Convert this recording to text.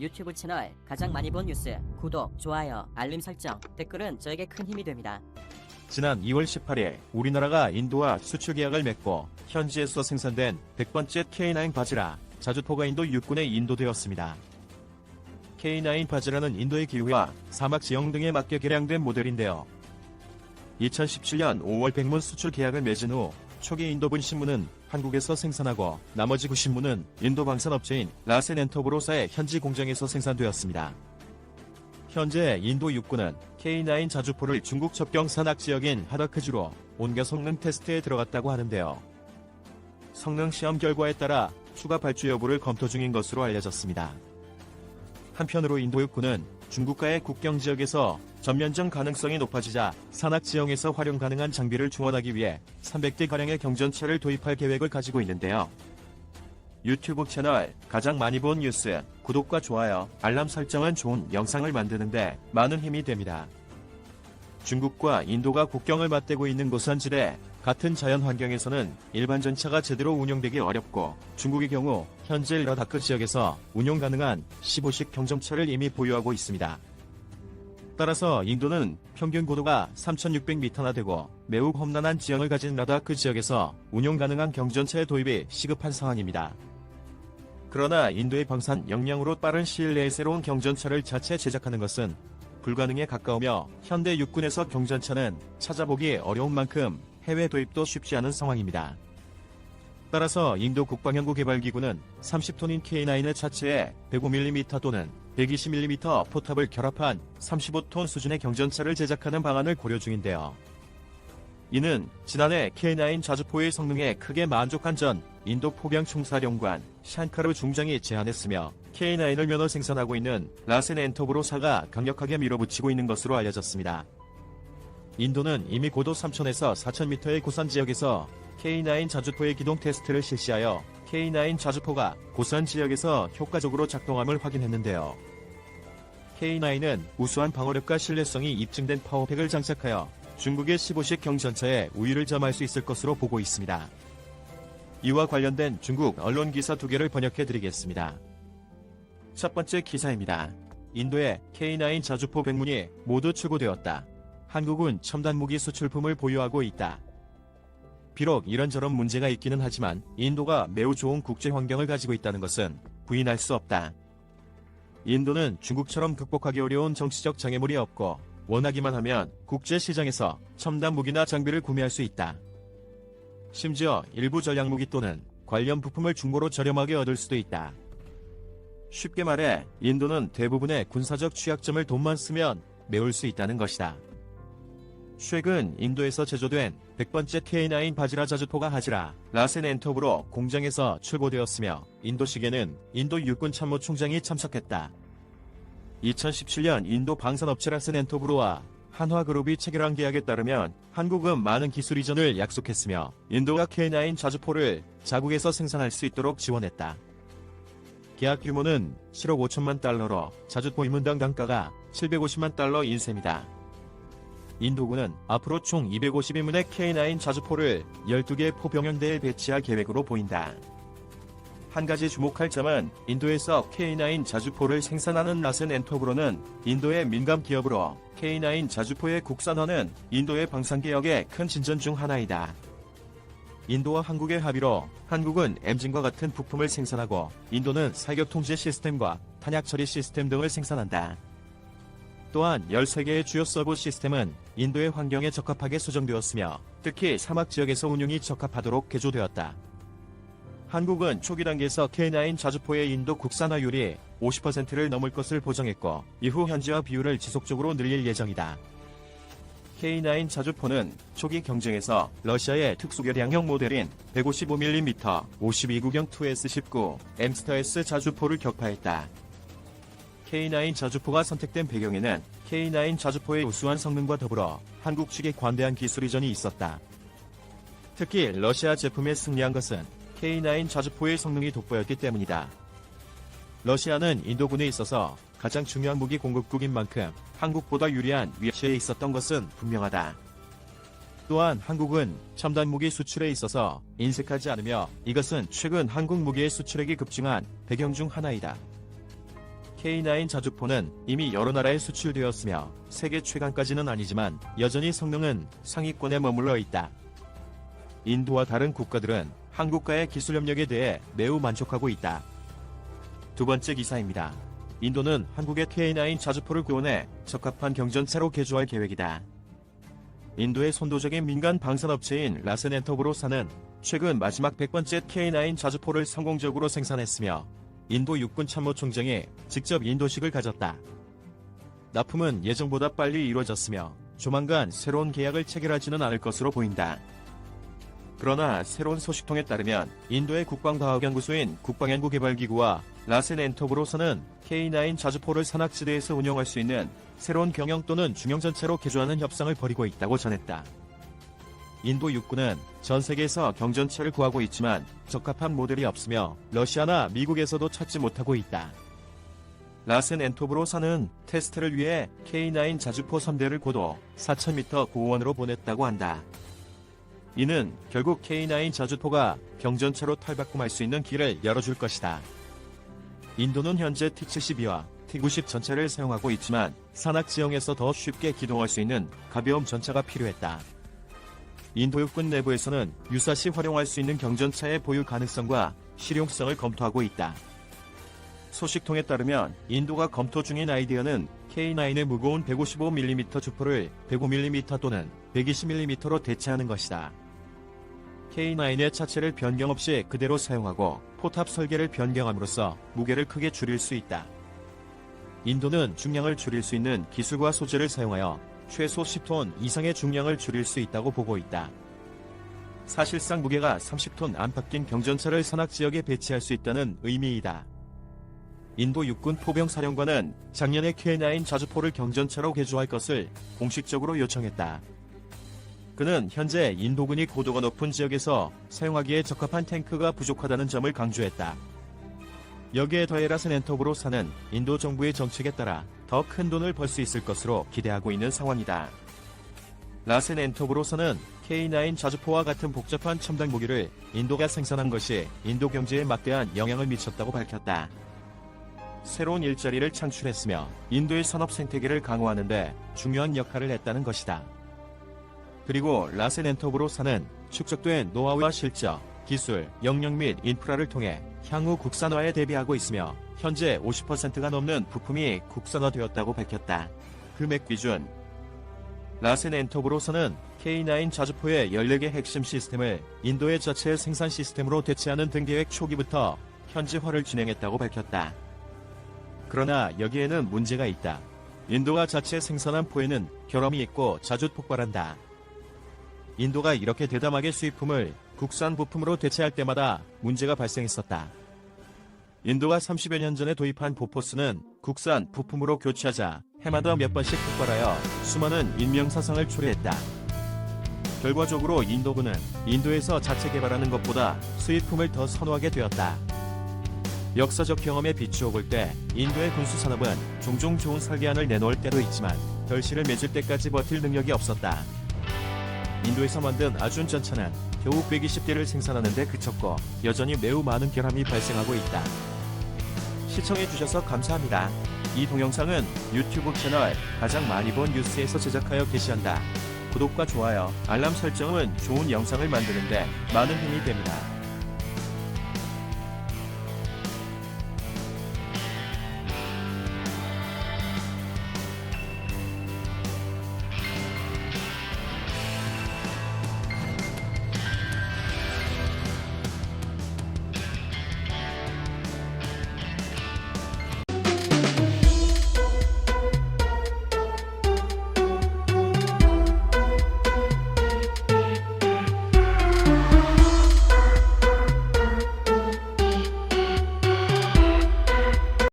유튜브 채널 가장 많이 본 뉴스, 구독, 좋아요, 알림 설정, 댓글은 저에게 큰 힘이 됩니다. 지난 2월 18일 우리나라가 인도와 수출 계약을 맺고 현지에서 생산된 100번째 K9 바지라 자주포가 인도 육군에 인도되었습니다. K9 바지라는 인도의 기후와 사막 지형 등에 맞게 개량된 모델인데요. 2017년 5월 백문 수출 계약을 맺은 후 초기 인도분 신문은 한국에서 생산하고 나머지 90문은 인도 방산업체인 라센앤터브로사의 현지 공장에서 생산되었습니다. 현재 인도 육군은 K9 자주포를 중국 접경 산악 지역인 하다크주로 온갖 성능 테스트에 들어갔다고 하는데요. 성능 시험 결과에 따라 추가 발주 여부를 검토 중인 것으로 알려졌습니다. 한편으로 인도 육군은 중국과의 국경 지역에서 전면전 가능성이 높아지자 산악 지형에서 활용 가능한 장비를 충원하기 위해 300대가량의 경전차를 도입할 계획을 가지고 있는데요. 유튜브 채널 가장 많이 본 뉴스, 구독과 좋아요, 알람 설정은 좋은 영상을 만드는데 많은 힘이 됩니다. 중국과 인도가 국경을 맞대고 있는 고산지대, 같은 자연 환경에서는 일반 전차가 제대로 운영되기 어렵고 중국의 경우 현재 라다크 지역에서 운용 가능한 15식 경정차를 이미 보유하고 있습니다. 따라서 인도는 평균 고도가 3,600m나 되고 매우 험난한 지형을 가진 라다크 지역에서 운용 가능한 경전차의 도입이 시급한 상황입니다. 그러나 인도의 방산 역량으로 빠른 시일 내에 새로운 경전차를 자체 제작하는 것은 불가능에 가까우며 현대 육군에서 경전차는 찾아보기 어려운 만큼 해외 도입도 쉽지 않은 상황입니다. 따라서 인도 국방연구개발기구는 30톤인 K9을 차체에 105mm 또는 120mm 포탑을 결합한 35톤 수준의 경전차를 제작하는 방안을 고려 중인데요. 이는 지난해 K9 자주포의 성능에 크게 만족한 전 인도 포병총사령관 샨카르 중장이 제안했으며 K9을 면허 생산하고 있는 라센앤터브로사가 강력하게 밀어붙이고 있는 것으로 알려졌습니다. 인도는 이미 고도 3,000에서 4,000m의 고산 지역에서 K9 자주포의 기동 테스트를 실시하여 K9 자주포가 고산 지역에서 효과적으로 작동함을 확인했는데요. K9은 우수한 방어력과 신뢰성이 입증된 파워팩을 장착하여 중국의 15식 경전차에 우위를 점할 수 있을 것으로 보고 있습니다. 이와 관련된 중국 언론 기사 2개를 번역해드리겠습니다. 첫 번째 기사입니다. 인도의 K9 자주포 100문이 모두 출고되었다. 한국은 첨단 무기 수출품을 보유하고 있다. 비록 이런저런 문제가 있기는 하지만 인도가 매우 좋은 국제 환경을 가지고 있다는 것은 부인할 수 없다. 인도는 중국처럼 극복하기 어려운 정치적 장애물이 없고 원하기만 하면 국제 시장에서 첨단 무기나 장비를 구매할 수 있다. 심지어 일부 전략무기 또는 관련 부품을 중고로 저렴하게 얻을 수도 있다. 쉽게 말해 인도는 대부분의 군사적 취약점을 돈만 쓰면 메울 수 있다는 것이다. 최근 인도에서 제조된 100번째 K9 바지라 자주포가 하지라 라센앤터브로 공장에서 출고되었으며 인도식에는 인도 육군 참모총장이 참석했다. 2017년 인도 방산업체 라센앤터브로와 한화그룹이 체결한 계약에 따르면 한국은 많은 기술 이전을 약속했으며 인도가 K9 자주포를 자국에서 생산할 수 있도록 지원했다. 계약 규모는 7억 5천만 달러로 자주포 인문당 단가가 750만 달러인 셈이다. 인도군은 앞으로 총 251문의 K9 자주포를 12개 포병연대에 배치할 계획으로 보인다. 한 가지 주목할 점은 인도에서 K9 자주포를 생산하는 라센앤터브로는 인도의 민감 기업으로 K9 자주포의 국산화는 인도의 방산개혁의 큰 진전 중 하나이다. 인도와 한국의 합의로 한국은 엔진과 같은 부품을 생산하고 인도는 사격 통제 시스템과 탄약 처리 시스템 등을 생산한다. 또한 13개의 주요 서브 시스템은 인도의 환경에 적합하게 수정되었으며 특히 사막 지역에서 운용이 적합하도록 개조되었다. 한국은 초기 단계에서 K9 자주포의 인도 국산화율이 50%를 넘을 것을 보정했고 이후 현지화 비율을 지속적으로 늘릴 예정이다. K9 자주포는 초기 경쟁에서 러시아의 특수개량형 모델인 155mm 52구경 2S19 엠스터-S 자주포를 격파했다. K9 자주포가 선택된 배경에는 K9 자주포의 우수한 성능과 더불어 한국 측의 관대한 기술 이전이 있었다. 특히 러시아 제품에 승리한 것은 K9 자주포의 성능이 돋보였기 때문이다. 러시아는 인도군에 있어서 가장 중요한 무기 공급국인 만큼 한국보다 유리한 위치에 있었던 것은 분명하다. 또한 한국은 첨단 무기 수출에 있어서 인색하지 않으며 이것은 최근 한국 무기의 수출액이 급증한 배경 중 하나이다. K9 자주포는 이미 여러 나라에 수출되었으며 세계 최강까지는 아니지만 여전히 성능은 상위권에 머물러 있다. 인도와 다른 국가들은 한국과의 기술 협력에 대해 매우 만족하고 있다. 두 번째 기사입니다. 인도는 한국의 K9 자주포를 구원해 적합한 경전차로 개조할 계획이다. 인도의 선도적인 민간 방산업체인 라센엔터브로사는 최근 마지막 100번째 K9 자주포를 성공적으로 생산했으며 인도 육군 참모총장이 직접 인도식을 가졌다. 납품은 예정보다 빨리 이루어졌으며 조만간 새로운 계약을 체결하지는 않을 것으로 보인다. 그러나 새로운 소식통에 따르면 인도의 국방과학연구소인 국방연구개발기구와 라센엔터브로사는 K9 자주포를 산악지대에서 운용할 수 있는 새로운 경영 또는 중형전차로 개조하는 협상을 벌이고 있다고 전했다. 인도 육군은 전 세계에서 경전차를 구하고 있지만 적합한 모델이 없으며 러시아나 미국에서도 찾지 못하고 있다. 라센엔터브로사는 테스트를 위해 K9 자주포 3대를 고도 4,000m 고원으로 보냈다고 한다. 이는 결국 K9 자주포가 경전차로 탈바꿈할 수 있는 길을 열어줄 것이다. 인도는 현재 T-72와 T-90 전차를 사용하고 있지만 산악 지형에서 더 쉽게 기동할 수 있는 가벼운 전차가 필요했다. 인도 육군 내부에서는 유사시 활용할 수 있는 경전차의 보유 가능성과 실용성을 검토하고 있다. 소식통에 따르면 인도가 검토 중인 아이디어는 K9의 무거운 155mm 주포를 105mm 또는 120mm로 대체하는 것이다. K9의 차체를 변경 없이 그대로 사용하고 포탑 설계를 변경함으로써 무게를 크게 줄일 수 있다. 인도는 중량을 줄일 수 있는 기술과 소재를 사용하여 최소 10톤 이상의 중량을 줄일 수 있다고 보고 있다. 사실상 무게가 30톤 안팎인 경전차를 산악지역에 배치할 수 있다는 의미이다. 인도 육군 포병사령관은 작년에 K9 자주포를 경전차로 개조할 것을 공식적으로 요청했다. 그는 현재 인도군이 고도가 높은 지역에서 사용하기에 적합한 탱크가 부족하다는 점을 강조했다. 여기에 더해 라센엔터브로사는 인도 정부의 정책에 따라 더 큰 돈을 벌 수 있을 것으로 기대하고 있는 상황이다. 라센엔터브로사는 K9 자주포와 같은 복잡한 첨단 무기를 인도가 생산한 것이 인도 경제에 막대한 영향을 미쳤다고 밝혔다. 새로운 일자리를 창출했으며 인도의 산업 생태계를 강화하는 데 중요한 역할을 했다는 것이다. 그리고 라센엔터브로사는 축적된 노하우와 실적, 기술, 역량 및 인프라를 통해 향후 국산화에 대비하고 있으며 현재 50%가 넘는 부품이 국산화되었다고 밝혔다. 금액 기준 라센엔터브로사는 K9 자주포의 14개 핵심 시스템을 인도의 자체 생산 시스템으로 대체하는 등 계획 초기부터 현지화를 진행했다고 밝혔다. 그러나 여기에는 문제가 있다. 인도가 자체 생산한 포에는 결함이 있고 자주 폭발한다. 인도가 이렇게 대담하게 수입품을 국산 부품으로 대체할 때마다 문제가 발생했었다. 인도가 30여 년 전에 도입한 보포스는 국산 부품으로 교체하자 해마다 몇 번씩 폭발하여 수많은 인명사상을 초래했다. 결과적으로 인도군은 인도에서 자체 개발하는 것보다 수입품을 더 선호하게 되었다. 역사적 경험에 비추어 볼 때 인도의 군수산업은 종종 좋은 설계안을 내놓을 때도 있지만 결실을 맺을 때까지 버틸 능력이 없었다. 인도에서 만든 아준 전차는 겨우 120대를 생산하는 데 그쳤고 여전히 매우 많은 결함이 발생하고 있다. 시청해주셔서 감사합니다. 이 동영상은 유튜브 채널 가장 많이 본 뉴스에서 제작하여 게시한다. 구독과 좋아요, 알람 설정은 좋은 영상을 만드는데 많은 힘이 됩니다.